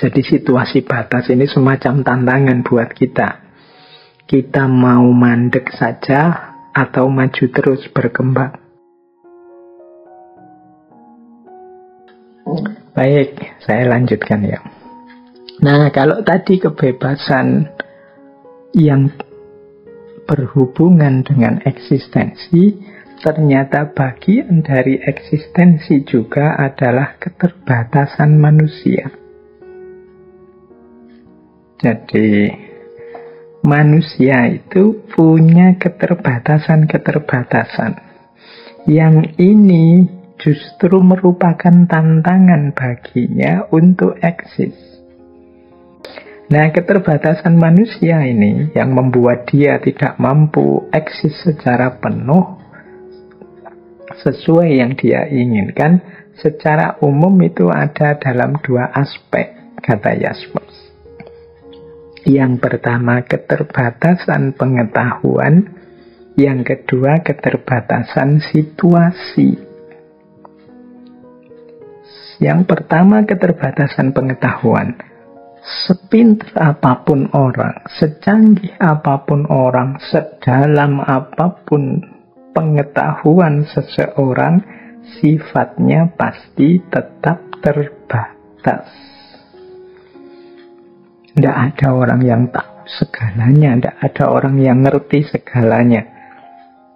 Jadi situasi batas ini semacam tantangan buat kita. Kita mau mandek saja atau maju terus berkembang. Baik, saya lanjutkan ya. Nah, kalau tadi kebebasan yang berhubungan dengan eksistensi, ternyata bagian dari eksistensi juga adalah keterbatasan manusia. Jadi, manusia itu punya keterbatasan-keterbatasan. Yang ini justru merupakan tantangan baginya untuk eksis. Nah, keterbatasan manusia ini yang membuat dia tidak mampu eksis secara penuh sesuai yang dia inginkan, secara umum itu ada dalam dua aspek, kata Jaspers. Yang pertama, keterbatasan pengetahuan. Yang kedua, keterbatasan situasi. Yang pertama, keterbatasan pengetahuan. Sepintar apapun orang, secanggih apapun orang, sedalam apapun pengetahuan seseorang, sifatnya pasti tetap terbatas. Tidak ada orang yang tahu segalanya, tidak ada orang yang ngerti segalanya.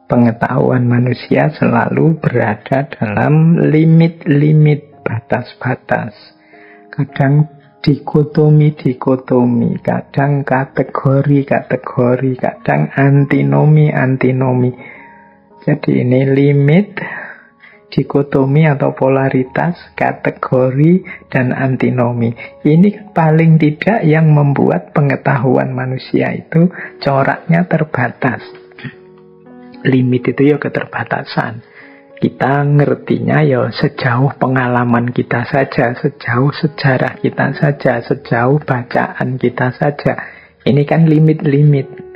Pengetahuan manusia selalu berada dalam limit-limit, batas-batas. Kadang dikotomi, kadang kategori, kadang antinomi. Jadi ini limit, dikotomi atau polaritas, kategori, dan antinomi. Ini paling tidak yang membuat pengetahuan manusia itu coraknya terbatas. Limit itu ya keterbatasan. Kita ngertinya ya sejauh pengalaman kita saja, sejauh sejarah kita saja, sejauh bacaan kita saja. Ini kan limit-limit.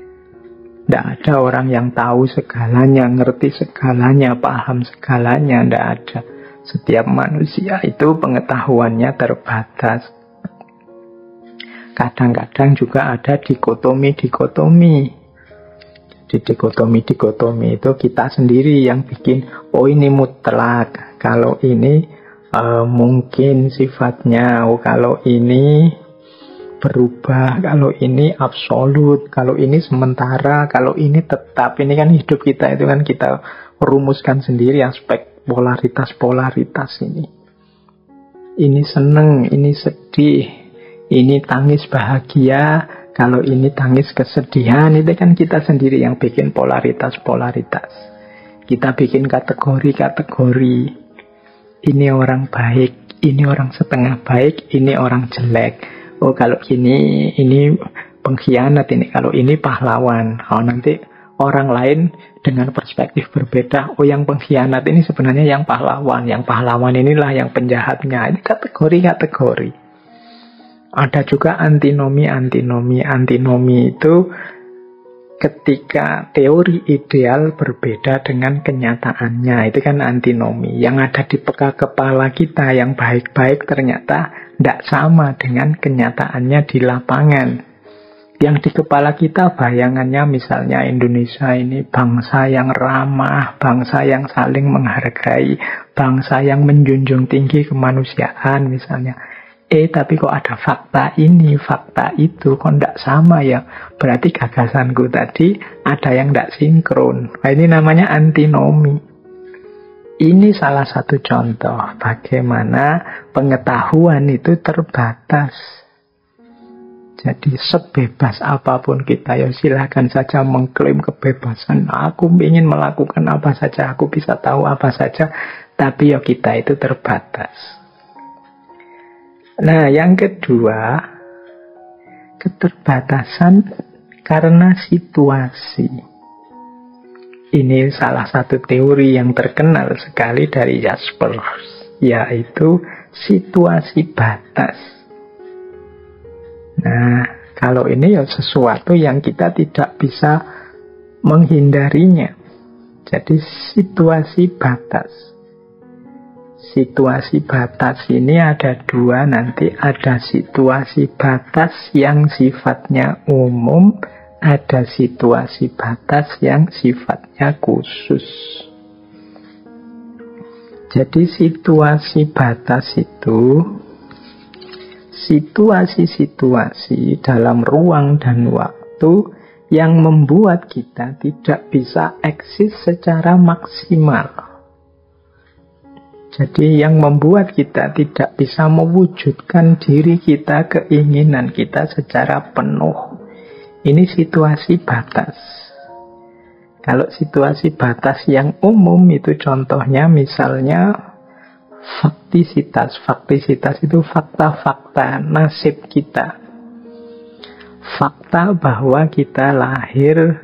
Tidak ada orang yang tahu segalanya, ngerti segalanya, paham segalanya. Tidak ada. Setiap manusia itu pengetahuannya terbatas. Kadang-kadang juga ada dikotomi. Di dikotomi itu kita sendiri yang bikin, oh ini mutlak, kalau ini mungkin sifatnya, oh kalau ini berubah, kalau ini absolut, kalau ini sementara, kalau ini tetap. Ini kan hidup kita itu kan kita rumuskan sendiri aspek polaritas ini. Ini seneng, ini sedih, ini tangis bahagia, kalau ini tangis kesedihan. Itu kan kita sendiri yang bikin polaritas. Kita bikin kategori. Ini orang baik, ini orang setengah baik, ini orang jelek. Oh kalau ini pengkhianat, ini kalau ini pahlawan. Oh nanti orang lain dengan perspektif berbeda, oh yang pengkhianat ini sebenarnya yang pahlawan. Yang pahlawan inilah yang penjahatnya. Ini kategori. Ada juga antinomi. Antinomi itu ketika teori ideal berbeda dengan kenyataannya. Itu kan antinomi. Yang ada di kepala kita yang baik-baik ternyata tidak sama dengan kenyataannya di lapangan. Yang di kepala kita bayangannya misalnya Indonesia ini bangsa yang ramah, bangsa yang saling menghargai, bangsa yang menjunjung tinggi kemanusiaan misalnya. Tapi kok ada fakta ini, fakta itu, kok tidak sama ya? Berarti gagasanku tadi ada yang tidak sinkron. Nah, ini namanya antinomi. Ini salah satu contoh bagaimana pengetahuan itu terbatas. Jadi sebebas apapun kita, ya silahkan saja mengklaim kebebasan. Aku ingin melakukan apa saja, aku bisa tahu apa saja, tapi ya kita itu terbatas. Nah, yang kedua, keterbatasan karena situasi. Ini salah satu teori yang terkenal sekali dari Jaspers, yaitu situasi batas. Nah, kalau ini ya sesuatu yang kita tidak bisa menghindarinya. Jadi situasi batas. Situasi batas ini ada dua nanti. Ada situasi batas yang sifatnya umum, ada situasi batas yang sifatnya khusus. Jadi situasi batas itu situasi-situasi dalam ruang dan waktu yang membuat kita tidak bisa eksis secara maksimal. Jadi yang membuat kita tidak bisa mewujudkan diri kita, keinginan kita secara penuh. Ini situasi batas. Kalau situasi batas yang umum itu contohnya misalnya faktisitas. Faktisitas itu fakta-fakta nasib kita. Fakta bahwa kita lahir,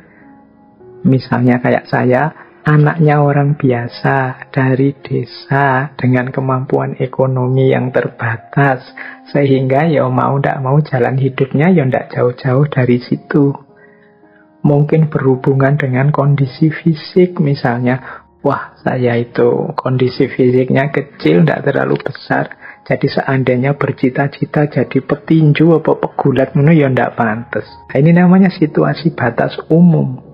misalnya kayak saya, anaknya orang biasa dari desa dengan kemampuan ekonomi yang terbatas, sehingga ya mau tidak mau jalan hidupnya ya tidak jauh-jauh dari situ. Mungkin berhubungan dengan kondisi fisik misalnya, wah saya itu kondisi fisiknya kecil, tidak terlalu besar, jadi seandainya bercita-cita jadi petinju atau pegulat ya tidak pantas. Nah, ini namanya situasi batas umum.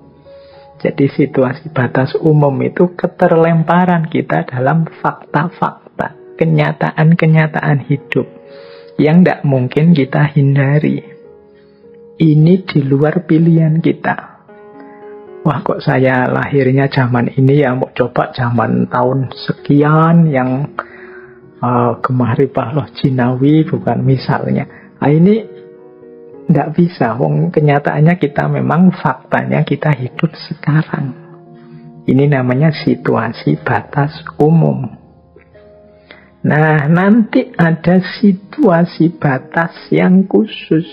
Jadi situasi batas umum itu keterlemparan kita dalam fakta-fakta, kenyataan-kenyataan hidup yang tidak mungkin kita hindari. Ini di luar pilihan kita. Wah kok saya lahirnya zaman ini ya, mau coba zaman tahun sekian yang Gemaripah loh Jinawi bukan misalnya. Nah, ini tidak bisa, kenyataannya kita memang faktanya kita hidup sekarang. Ini namanya situasi batas umum. Nah, nanti ada situasi batas yang khusus.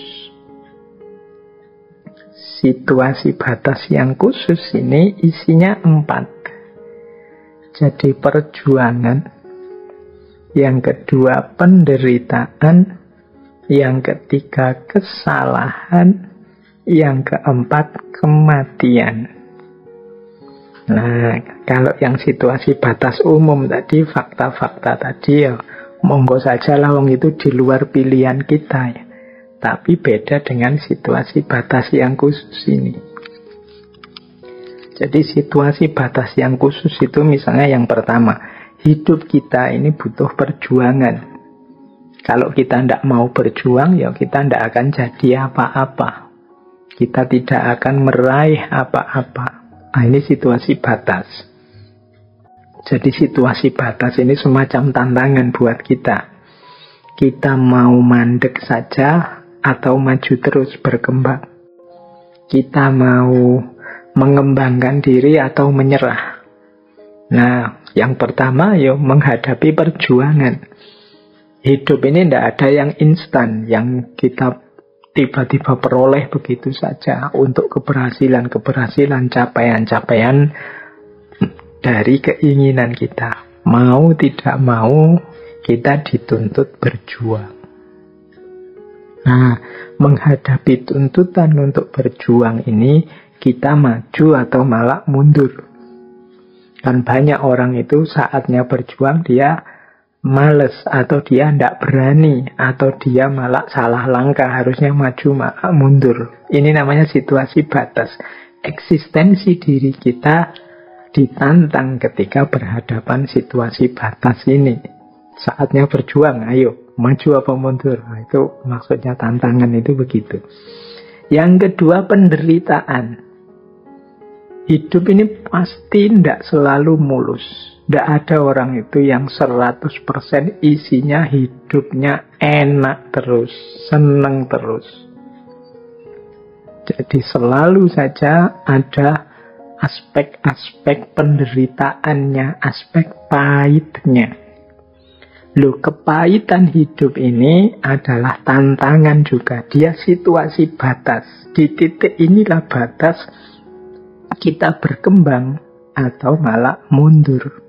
Situasi batas yang khusus ini isinya 4. Jadi perjuangan, yang kedua penderitaan, yang ketiga kesalahan, yang keempat kematian. Nah, kalau yang situasi batas umum tadi, fakta-fakta tadi ya monggo saja lah, itu di luar pilihan kita ya. Tapi beda dengan situasi batas yang khusus ini. Jadi situasi batas yang khusus itu misalnya yang pertama, hidup kita ini butuh perjuangan. Kalau kita tidak mau berjuang, ya kita tidak akan jadi apa-apa. Kita tidak akan meraih apa-apa. Nah, ini situasi batas. Jadi situasi batas ini semacam tantangan buat kita. Kita mau mandek saja atau maju terus berkembang. Kita mau mengembangkan diri atau menyerah. Nah, yang pertama ya menghadapi perjuangan. Hidup ini tidak ada yang instan, yang kita tiba-tiba peroleh begitu saja. Untuk keberhasilan, capaian-capaian dari keinginan kita. Mau tidak mau, kita dituntut berjuang. Nah, menghadapi tuntutan untuk berjuang ini, kita maju atau malah mundur. Kan banyak orang itu saatnya berjuang, dia males, atau dia tidak berani, atau dia malah salah langkah, harusnya maju malah mundur. Ini namanya situasi batas. Eksistensi diri kita ditantang ketika berhadapan situasi batas ini. Saatnya berjuang, ayo maju apa mundur. Nah, itu maksudnya tantangan itu begitu. Yang kedua penderitaan. Hidup ini pasti tidak selalu mulus. Tidak ada orang itu yang 100% isinya hidupnya enak terus, senang terus. Jadi selalu saja ada aspek-aspek penderitaannya, aspek pahitnya. Loh, kepahitan hidup ini adalah tantangan juga. Dia situasi batas. Di titik inilah batas kita berkembang atau malah mundur.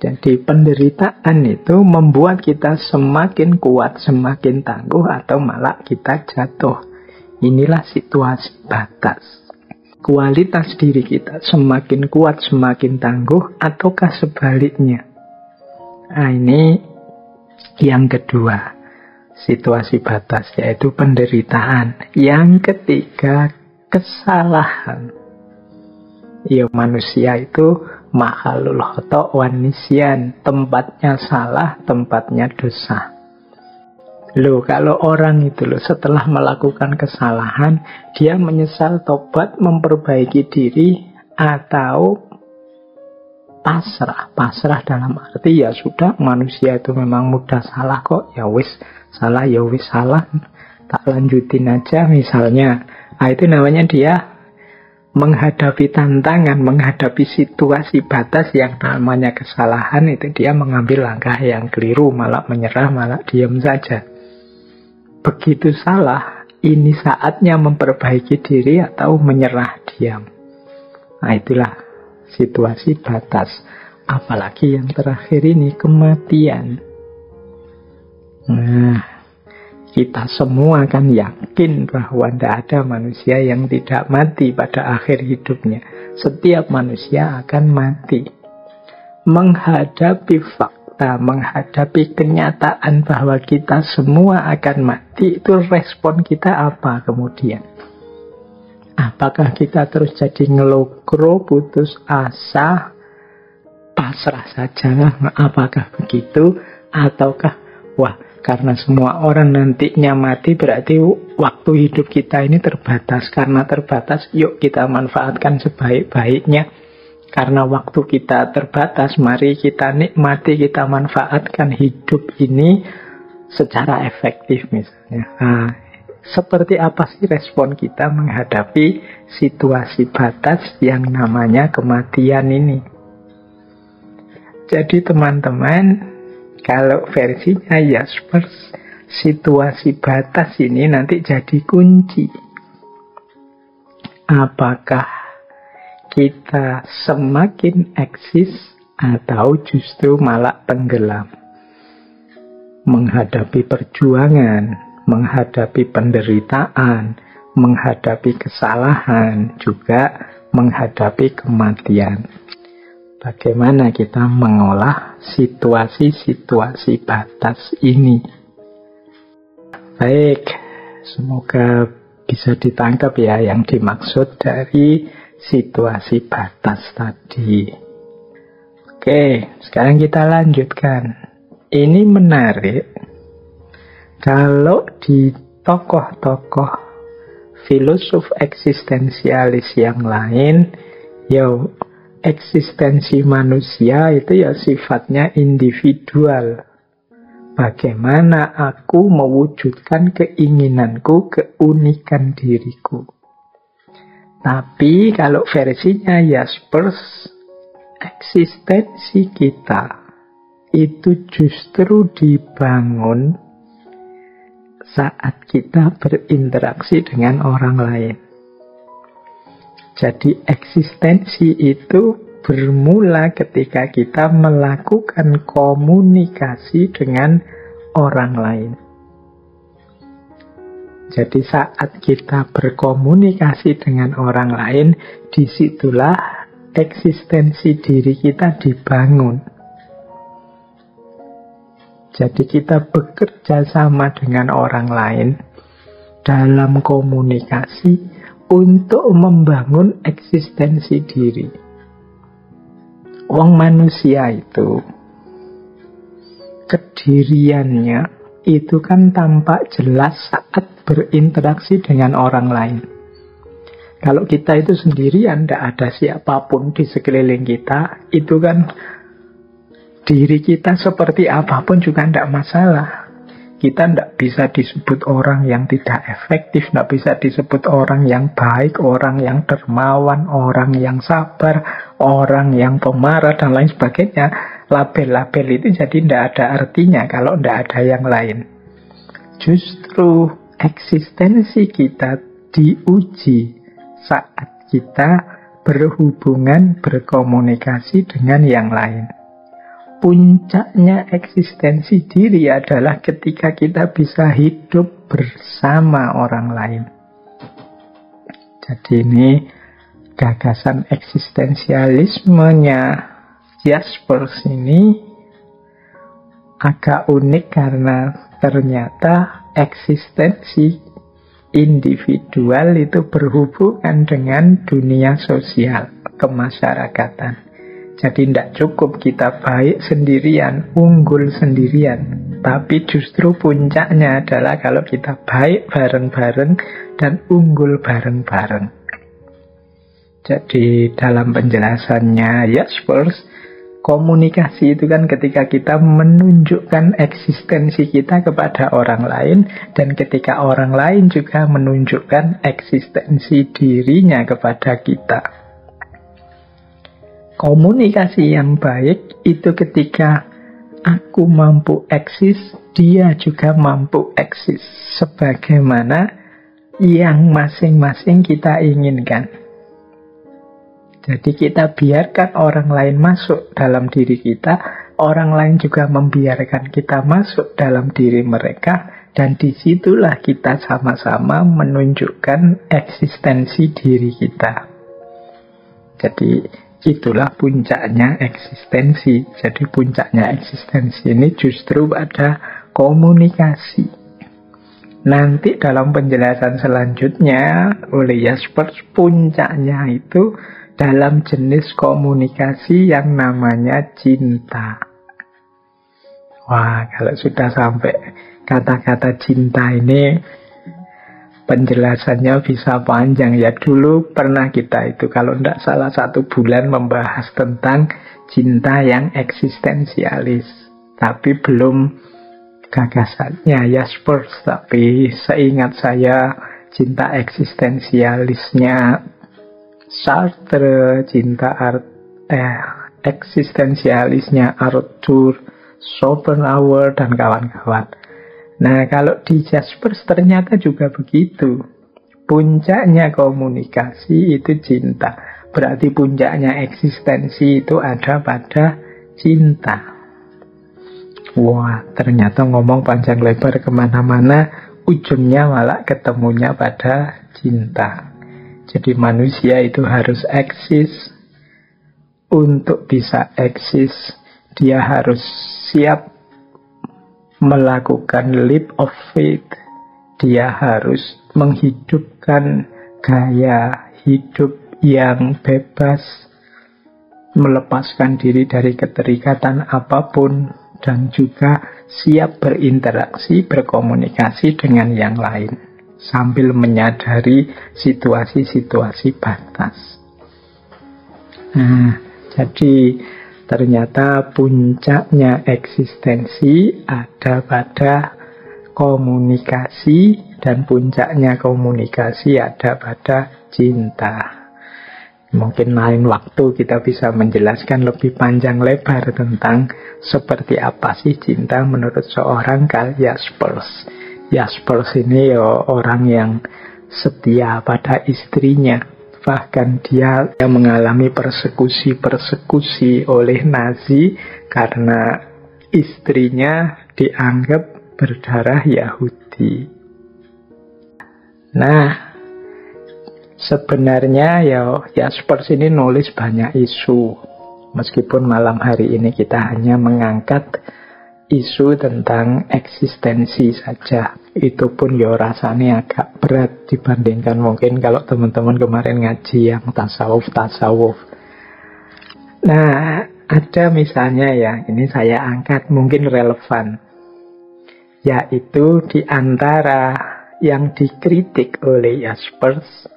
Jadi penderitaan itu membuat kita semakin kuat, semakin tangguh, atau malah kita jatuh. Inilah situasi batas. Kualitas diri kita semakin kuat, semakin tangguh, ataukah sebaliknya? Nah, ini yang kedua, situasi batas, yaitu penderitaan. Yang ketiga, kesalahan. Ya, manusia itu makhluk khata' wan nisyan, tempatnya salah, tempatnya dosa. Loh, kalau orang itu setelah melakukan kesalahan, dia menyesal, tobat, memperbaiki diri, atau pasrah. Pasrah dalam arti ya sudah, manusia itu memang mudah salah kok, ya wis salah, ya wis salah, tak lanjutin aja misalnya. Nah, itu namanya dia menghadapi tantangan, menghadapi situasi batas yang namanya kesalahan. Itu dia mengambil langkah yang keliru, malah menyerah, malah diam saja. Begitu salah, ini saatnya memperbaiki diri atau menyerah, diam. Nah, itulah situasi batas. Apalagi yang terakhir ini, kematian. Nah, kita semua kan yakin bahwa tidak ada manusia yang tidak mati pada akhir hidupnya. Setiap manusia akan mati. Menghadapi fakta, menghadapi kenyataan bahwa kita semua akan mati, itu respon kita apa kemudian? Apakah kita terus jadi ngelokro, putus asa, pasrah saja? Apakah begitu? Ataukah, wah, karena semua orang nantinya mati, berarti waktu hidup kita ini terbatas. Karena terbatas, yuk kita manfaatkan sebaik-baiknya. Karena waktu kita terbatas, mari kita nikmati, kita manfaatkan hidup ini secara efektif misalnya. Nah, seperti apa sih respon kita menghadapi situasi batas yang namanya kematian ini? Jadi teman-teman, kalau versinya Jaspers, situasi batas ini nanti jadi kunci. Apakah kita semakin eksis atau justru malah tenggelam? Menghadapi perjuangan, menghadapi penderitaan, menghadapi kesalahan, juga menghadapi kematian. Bagaimana kita mengolah situasi-situasi batas ini? Baik, semoga bisa ditangkap ya yang dimaksud dari situasi batas tadi. Oke, sekarang kita lanjutkan. Ini menarik. Kalau di tokoh-tokoh filosof eksistensialis yang lain, ya eksistensi manusia itu ya sifatnya individual. Bagaimana aku mewujudkan keinginanku, keunikan diriku. Tapi kalau versinya Jaspers, eksistensi kita itu justru dibangun saat kita berinteraksi dengan orang lain. Jadi eksistensi itu bermula ketika kita melakukan komunikasi dengan orang lain. Jadi saat kita berkomunikasi dengan orang lain, disitulah eksistensi diri kita dibangun. Jadi kita bekerja sama dengan orang lain dalam komunikasi untuk membangun eksistensi diri. Wong manusia itu kediriannya itu kan tampak jelas saat berinteraksi dengan orang lain. Kalau kita itu sendirian, tidak ada siapapun di sekeliling kita, itu kan diri kita seperti apapun juga tidak masalah. Kita tidak bisa disebut orang yang tidak efektif, tidak bisa disebut orang yang baik, orang yang dermawan, orang yang sabar, orang yang pemarah, dan lain sebagainya. Label-label itu jadi tidak ada artinya kalau tidak ada yang lain. Justru eksistensi kita diuji saat kita berhubungan, berkomunikasi dengan yang lain. Puncaknya eksistensi diri adalah ketika kita bisa hidup bersama orang lain. Jadi ini gagasan eksistensialismenya Jaspers ini agak unik karena ternyata eksistensi individual itu berhubungan dengan dunia sosial, kemasyarakatan. Jadi tidak cukup kita baik sendirian, unggul sendirian. Tapi justru puncaknya adalah kalau kita baik bareng-bareng dan unggul bareng-bareng. Jadi dalam penjelasannya Jaspers, komunikasi itu kan ketika kita menunjukkan eksistensi kita kepada orang lain, dan ketika orang lain juga menunjukkan eksistensi dirinya kepada kita. Komunikasi yang baik itu ketika aku mampu eksis, dia juga mampu eksis sebagaimana yang masing-masing kita inginkan. Jadi kita biarkan orang lain masuk dalam diri kita, orang lain juga membiarkan kita masuk dalam diri mereka, dan disitulah kita sama-sama menunjukkan eksistensi diri kita. Jadi itulah puncaknya eksistensi. Jadi puncaknya eksistensi ini justru pada komunikasi. Nanti dalam penjelasan selanjutnya oleh Jaspers, puncaknya itu dalam jenis komunikasi yang namanya cinta. Wah, kalau sudah sampai kata-kata cinta ini, penjelasannya bisa panjang ya. Dulu pernah kita itu kalau tidak salah 1 bulan membahas tentang cinta yang eksistensialis. Tapi belum gagasannya Jaspers. Tapi seingat saya cinta eksistensialisnya Sartre, eksistensialisnya Arthur Schopenhauer dan kawan-kawan. Nah, kalau di Jaspers ternyata juga begitu. Puncaknya komunikasi itu cinta. Berarti puncaknya eksistensi itu ada pada cinta. Wah, ternyata ngomong panjang lebar kemana-mana, ujungnya malah ketemunya pada cinta. Jadi manusia itu harus eksis. Untuk bisa eksis, dia harus siap melakukan leap of faith. Dia harus menghidupkan gaya hidup yang bebas, melepaskan diri dari keterikatan apapun, dan juga siap berinteraksi, berkomunikasi dengan yang lain, sambil menyadari situasi-situasi batas. Nah, jadi ternyata puncaknya eksistensi ada pada komunikasi, dan puncaknya komunikasi ada pada cinta. Mungkin lain waktu kita bisa menjelaskan lebih panjang lebar tentang seperti apa sih cinta menurut seorang Karl Jaspers. Jaspers ini orang yang setia pada istrinya. Bahkan dia mengalami persekusi-persekusi oleh Nazi karena istrinya dianggap berdarah Yahudi. Nah, sebenarnya Jaspers ini nulis banyak isu. Meskipun malam hari ini kita hanya mengangkat isu tentang eksistensi saja. Itu pun rasanya agak berat dibandingkan mungkin kalau teman-teman kemarin ngaji yang tasawuf. Nah, ada misalnya ini saya angkat mungkin relevan. Yaitu di antara yang dikritik oleh Jaspers,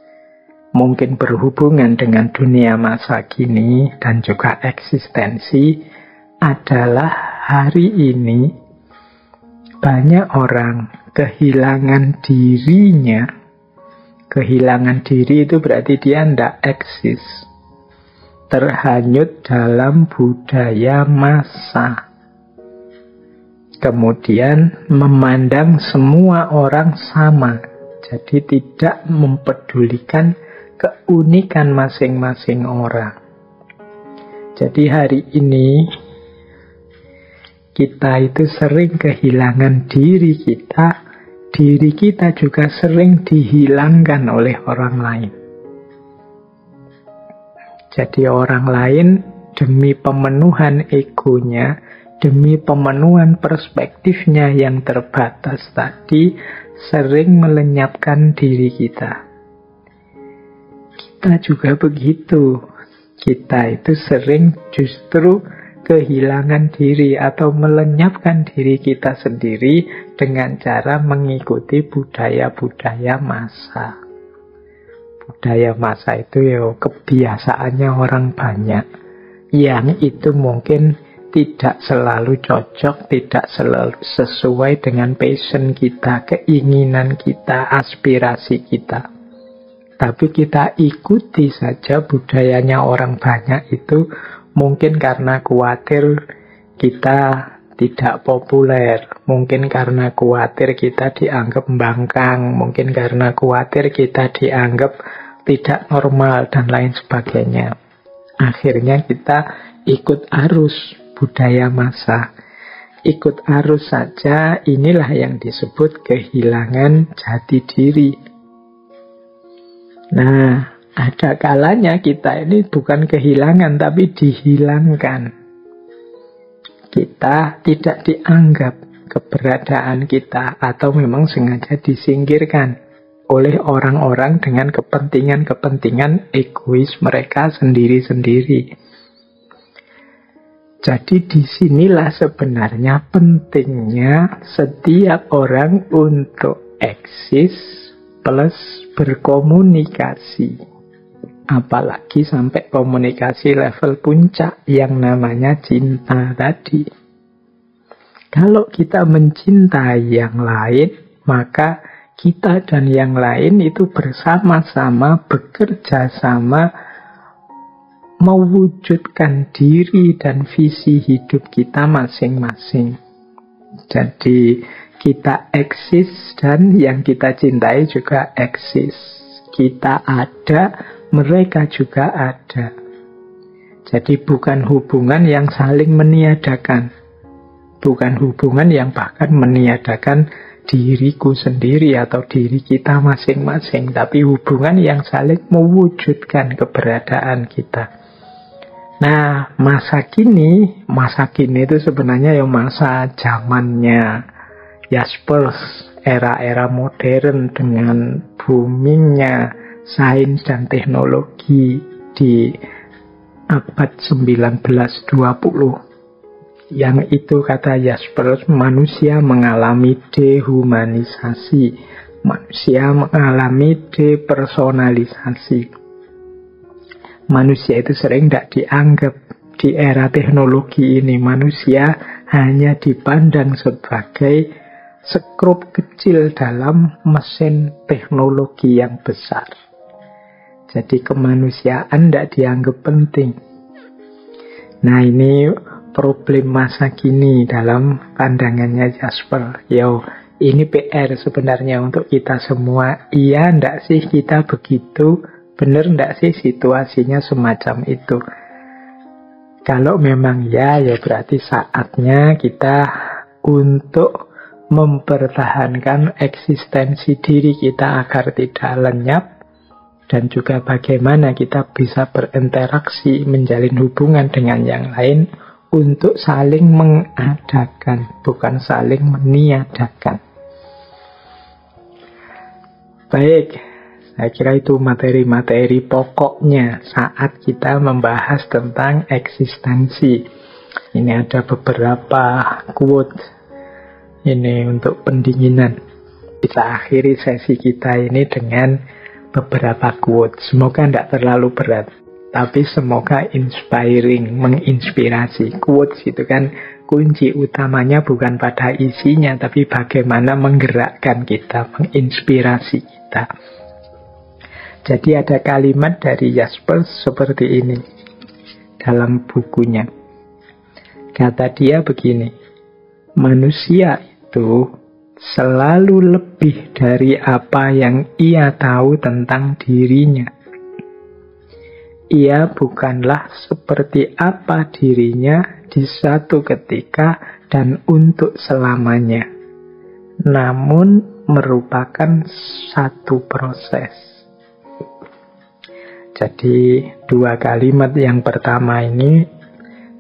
mungkin berhubungan dengan dunia masa kini dan juga eksistensi, adalah hari ini banyak orang kehilangan dirinya. Kehilangan diri itu berarti dia tidak eksis, terhanyut dalam budaya massa. Kemudian memandang semua orang sama, jadi tidak mempedulikan keunikan masing-masing orang. Jadi hari ini kita itu sering kehilangan diri kita juga sering dihilangkan oleh orang lain. Jadi orang lain demi pemenuhan egonya, demi pemenuhan perspektifnya yang terbatas tadi, sering melenyapkan diri kita. Kita juga begitu. Kita itu sering justru kehilangan diri atau melenyapkan diri kita sendiri dengan cara mengikuti budaya-budaya massa. Budaya massa itu ya kebiasaannya orang banyak, yang itu mungkin tidak selalu cocok, tidak selalu sesuai dengan passion kita, keinginan kita, aspirasi kita. Tapi kita ikuti saja budayanya orang banyak itu, mungkin karena khawatir kita tidak populer, mungkin karena khawatir kita dianggap bangkang, mungkin karena khawatir kita dianggap tidak normal, dan lain sebagainya. Akhirnya kita ikut arus budaya massa. Ikut arus saja, inilah yang disebut kehilangan jati diri. Nah, ada kalanya kita ini bukan kehilangan, tapi dihilangkan. Kita tidak dianggap keberadaan kita, atau memang sengaja disingkirkan oleh orang-orang dengan kepentingan-kepentingan egois mereka sendiri-sendiri. Jadi disinilah sebenarnya pentingnya setiap orang untuk eksis plus berkomunikasi. Apalagi sampai komunikasi level puncak yang namanya cinta tadi. Kalau kita mencintai yang lain, maka kita dan yang lain itu bersama-sama bekerja sama mewujudkan diri dan visi hidup kita masing-masing. Jadi kita eksis dan yang kita cintai juga eksis. Kita ada, mereka juga ada. Jadi bukan hubungan yang saling meniadakan. Bukan hubungan yang bahkan meniadakan diriku sendiri atau diri kita masing-masing. Tapi hubungan yang saling mewujudkan keberadaan kita. Nah, masa kini itu sebenarnya ya masa zamannya Jaspers, era-era modern dengan boomingnya sains dan teknologi di abad 19-20. Yang itu kata Jaspers, manusia mengalami dehumanisasi, manusia mengalami depersonalisasi. Manusia itu sering tidak dianggap di era teknologi ini. Manusia hanya dipandang sebagai sekrup kecil dalam mesin teknologi yang besar. Jadi kemanusiaan tidak dianggap penting. Nah, ini problem masa kini dalam pandangannya Jasper. Ini PR sebenarnya untuk kita semua. Iya, ndak sih kita begitu? Bener ndak sih situasinya semacam itu? Kalau memang ya berarti saatnya kita untuk mempertahankan eksistensi diri kita agar tidak lenyap, dan juga bagaimana kita bisa berinteraksi, menjalin hubungan dengan yang lain untuk saling mengadakan, bukan saling meniadakan. Baik, saya kira itu materi-materi pokoknya saat kita membahas tentang eksistensi. Ini ada beberapa quote ini untuk pendinginan. Kita akhiri sesi kita ini dengan beberapa quote. Semoga tidak terlalu berat, tapi semoga inspiring, menginspirasi. Quotes itu kan kunci utamanya bukan pada isinya, tapi bagaimana menggerakkan kita, menginspirasi kita. Jadi ada kalimat dari Jaspers seperti ini dalam bukunya. Kata dia begini, manusia itu selalu lebih dari apa yang ia tahu tentang dirinya. Ia bukanlah seperti apa dirinya di satu ketika dan untuk selamanya, namun merupakan satu proses. Jadi dua kalimat yang pertama ini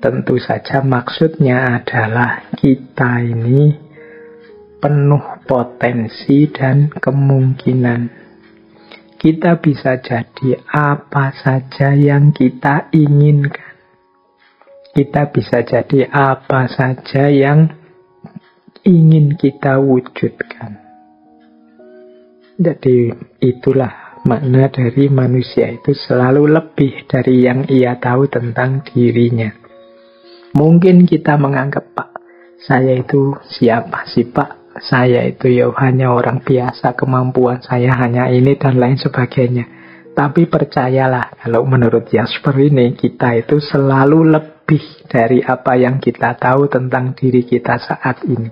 Tentu saja maksudnya adalah kita ini penuh potensi dan kemungkinan. Kita bisa jadi apa saja yang kita inginkan. Kita bisa jadi apa saja yang ingin kita wujudkan. Jadi itulah makna dari manusia itu selalu lebih dari yang ia tahu tentang dirinya. Mungkin kita menganggap, Pak, saya itu siapa sih, Pak? Saya itu ya hanya orang biasa, kemampuan saya hanya ini dan lain sebagainya. Tapi percayalah, kalau menurut Jasper ini, kita itu selalu lebih dari apa yang kita tahu tentang diri kita saat ini.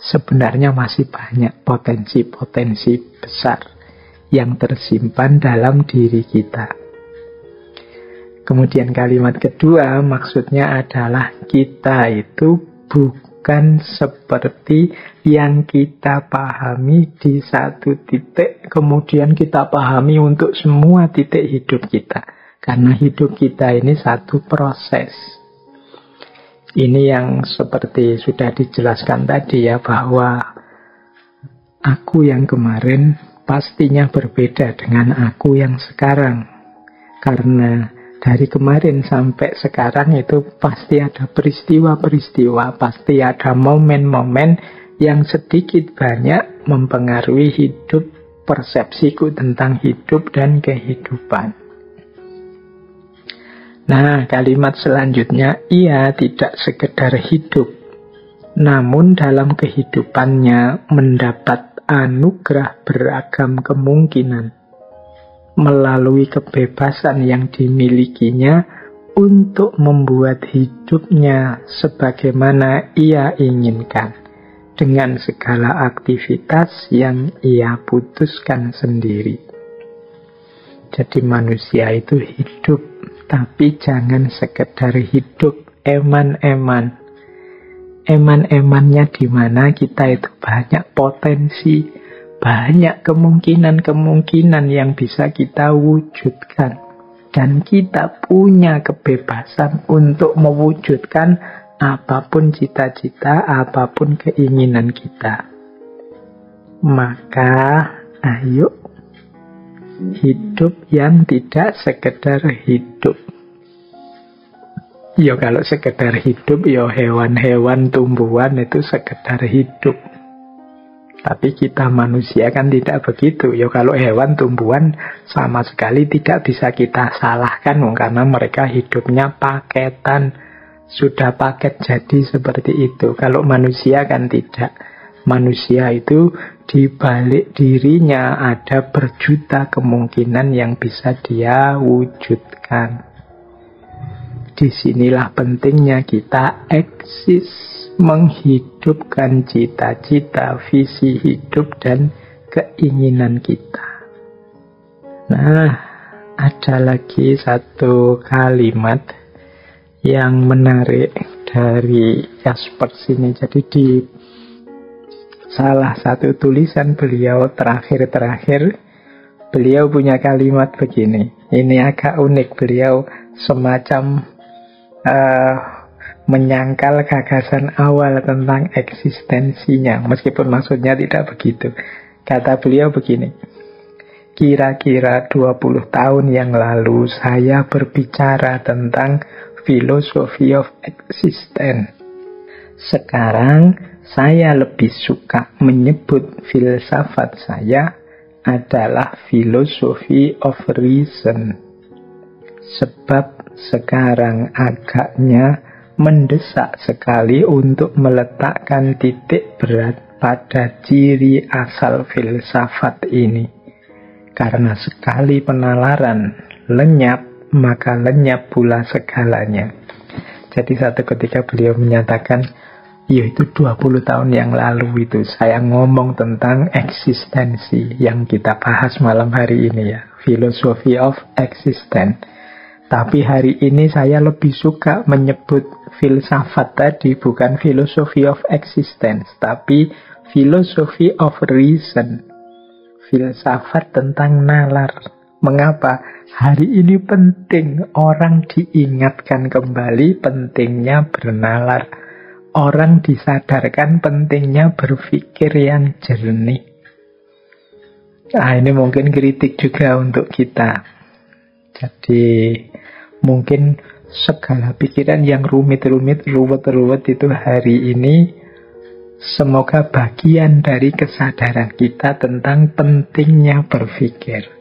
Sebenarnya masih banyak potensi-potensi besar yang tersimpan dalam diri kita. Kemudian kalimat kedua maksudnya adalah kita itu bukan seperti yang kita pahami di satu titik, kemudian kita pahami untuk semua titik hidup kita. Karena hidup kita ini satu proses. Ini yang seperti sudah dijelaskan tadi ya, bahwa aku yang kemarin pastinya berbeda dengan aku yang sekarang. Karena dari kemarin sampai sekarang itu pasti ada peristiwa-peristiwa, pasti ada momen-momen yang sedikit banyak mempengaruhi hidup, persepsiku tentang hidup dan kehidupan. Nah, kalimat selanjutnya, ia tidak sekedar hidup, namun dalam kehidupannya mendapat anugerah beragam kemungkinan melalui kebebasan yang dimilikinya untuk membuat hidupnya sebagaimana ia inginkan dengan segala aktivitas yang ia putuskan sendiri. Jadi manusia itu hidup, tapi jangan sekedar hidup eman-eman. Eman-emannya di mana kita itu banyak potensi, banyak kemungkinan-kemungkinan yang bisa kita wujudkan. Dan kita punya kebebasan untuk mewujudkan apapun cita-cita, apapun keinginan kita. Maka, ayo hidup yang tidak sekedar hidup. Ya kalau sekedar hidup, ya hewan-hewan, tumbuhan itu sekedar hidup. Tapi kita manusia kan tidak begitu. Ya kalau hewan, tumbuhan sama sekali tidak bisa kita salahkan, karena mereka hidupnya paketan. Sudah paket jadi seperti itu. Kalau manusia kan tidak. Manusia itu di balik dirinya ada berjuta kemungkinan yang bisa dia wujudkan. Disinilah pentingnya kita eksis, menghidupkan cita-cita, visi hidup, dan keinginan kita. Nah, ada lagi satu kalimat yang menarik dari Jasper sini. Jadi di salah satu tulisan beliau terakhir-terakhir, beliau punya kalimat begini. Ini agak unik, beliau semacam menyangkal gagasan awal tentang eksistensinya, meskipun maksudnya tidak begitu. Kata beliau begini, kira-kira 20 tahun yang lalu saya berbicara tentang philosophy of existence. Sekarang saya lebih suka menyebut filsafat saya adalah philosophy of reason. Sebab sekarang agaknya mendesak sekali untuk meletakkan titik berat pada ciri asal filsafat ini. Karena sekali penalaran lenyap, maka lenyap pula segalanya. Jadi satu ketika beliau menyatakan, yaitu 20 tahun yang lalu itu saya ngomong tentang eksistensi yang kita bahas malam hari ini ya, philosophy of existence. Tapi hari ini saya lebih suka menyebut filsafat tadi bukan philosophy of existence, tapi philosophy of reason. Filsafat tentang nalar, Mengapa? Hari ini penting orang diingatkan kembali pentingnya bernalar. Orang disadarkan pentingnya berpikir yang jernih. Nah, ini mungkin kritik juga untuk kita. Jadi mungkin segala pikiran yang rumit-rumit, ruwet-ruwet itu hari ini semoga bagian dari kesadaran kita tentang pentingnya berpikir.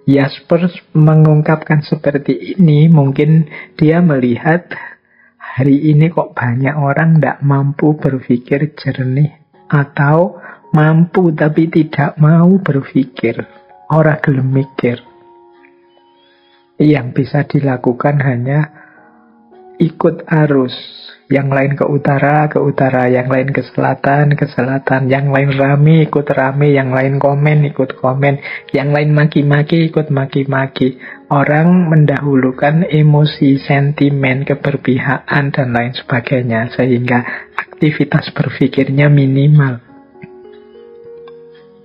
Jaspers mengungkapkan seperti ini, mungkin dia melihat hari ini kok banyak orang tidak mampu berpikir jernih, atau mampu tapi tidak mau berpikir, ora gelem mikir. Yang bisa dilakukan hanya ikut arus. Yang lain ke utara, yang lain ke selatan, yang lain rame, ikut rame, yang lain komen, ikut komen, yang lain maki-maki, ikut maki-maki. Orang mendahulukan emosi, sentimen, keberpihakan, dan lain sebagainya, sehingga aktivitas berpikirnya minimal.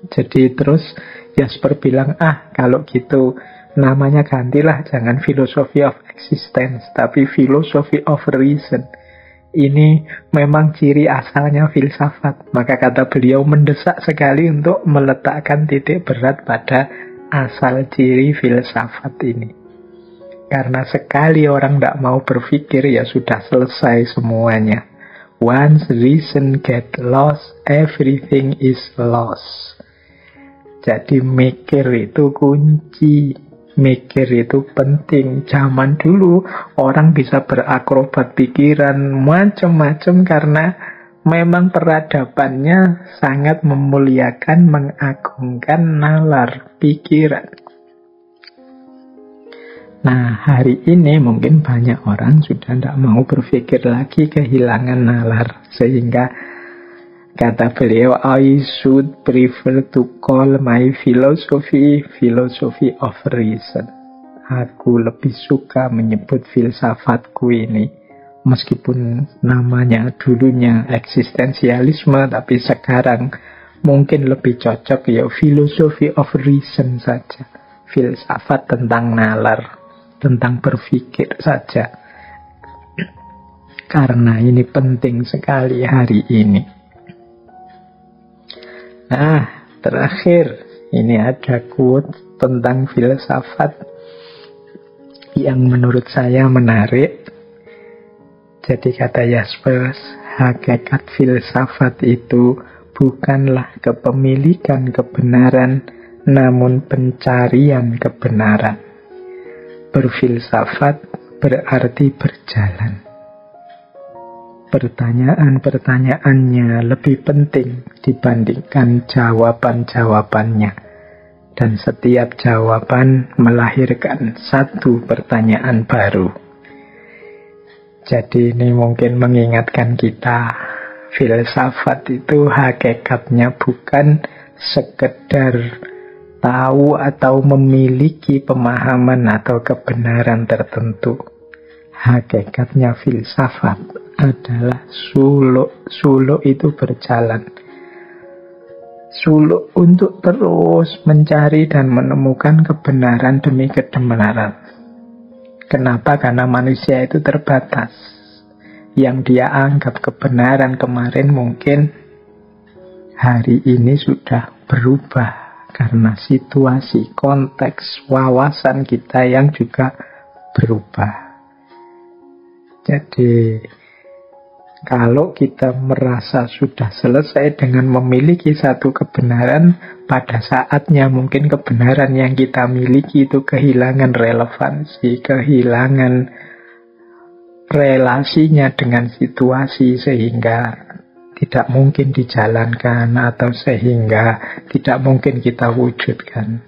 Jadi terus Jaspers bilang, kalau gitu namanya gantilah, jangan philosophy of existence, tapi philosophy of reason. Ini memang ciri asalnya filsafat. Maka kata beliau mendesak sekali untuk meletakkan titik berat pada asal ciri filsafat ini. Karena sekali orang tidak mau berpikir, ya sudah selesai semuanya. Once reason get lost, everything is lost. Jadi mikir itu kunci. Mikir itu penting. Zaman dulu orang bisa berakrobat pikiran macam-macam karena memang peradabannya sangat memuliakan, mengagungkan nalar pikiran. Nah, hari ini mungkin banyak orang sudah tidak mau berpikir lagi, kehilangan nalar. Sehingga kata beliau, I should prefer to call my philosophy of reason. Aku lebih suka menyebut filsafatku ini, meskipun namanya dulunya eksistensialisme, tapi sekarang mungkin lebih cocok ya philosophy of reason saja. Filsafat tentang nalar, tentang berpikir saja. Karena ini penting sekali hari ini. Nah, terakhir, ini ada quote tentang filsafat yang menurut saya menarik. Jadi kata Jaspers, hakikat filsafat itu bukanlah kepemilikan kebenaran, namun pencarian kebenaran. Berfilsafat berarti berjalan. Pertanyaan-pertanyaannya lebih penting dibandingkan jawaban-jawabannya. Dan setiap jawaban melahirkan satu pertanyaan baru. Jadi ini mungkin mengingatkan kita, filsafat itu hakikatnya bukan sekedar tahu atau memiliki pemahaman atau kebenaran tertentu. Hakikatnya filsafat adalah suluk itu berjalan. Suluk untuk terus mencari dan menemukan kebenaran demi kebenaran. Kenapa? Karena manusia itu terbatas. Yang dia anggap kebenaran kemarin mungkin hari ini sudah berubah. Karena situasi, konteks, wawasan kita yang juga berubah. Jadi kalau kita merasa sudah selesai dengan memiliki satu kebenaran, pada saatnya mungkin kebenaran yang kita miliki itu kehilangan relevansi, kehilangan relasinya dengan situasi, sehingga tidak mungkin dijalankan atau sehingga tidak mungkin kita wujudkan.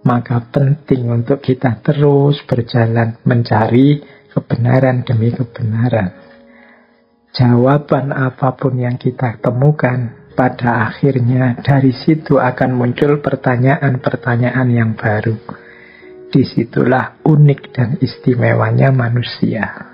Maka penting untuk kita terus berjalan mencari kebenaran demi kebenaran. Jawaban apapun yang kita temukan, pada akhirnya dari situ akan muncul pertanyaan-pertanyaan yang baru. Disitulah unik dan istimewanya manusia.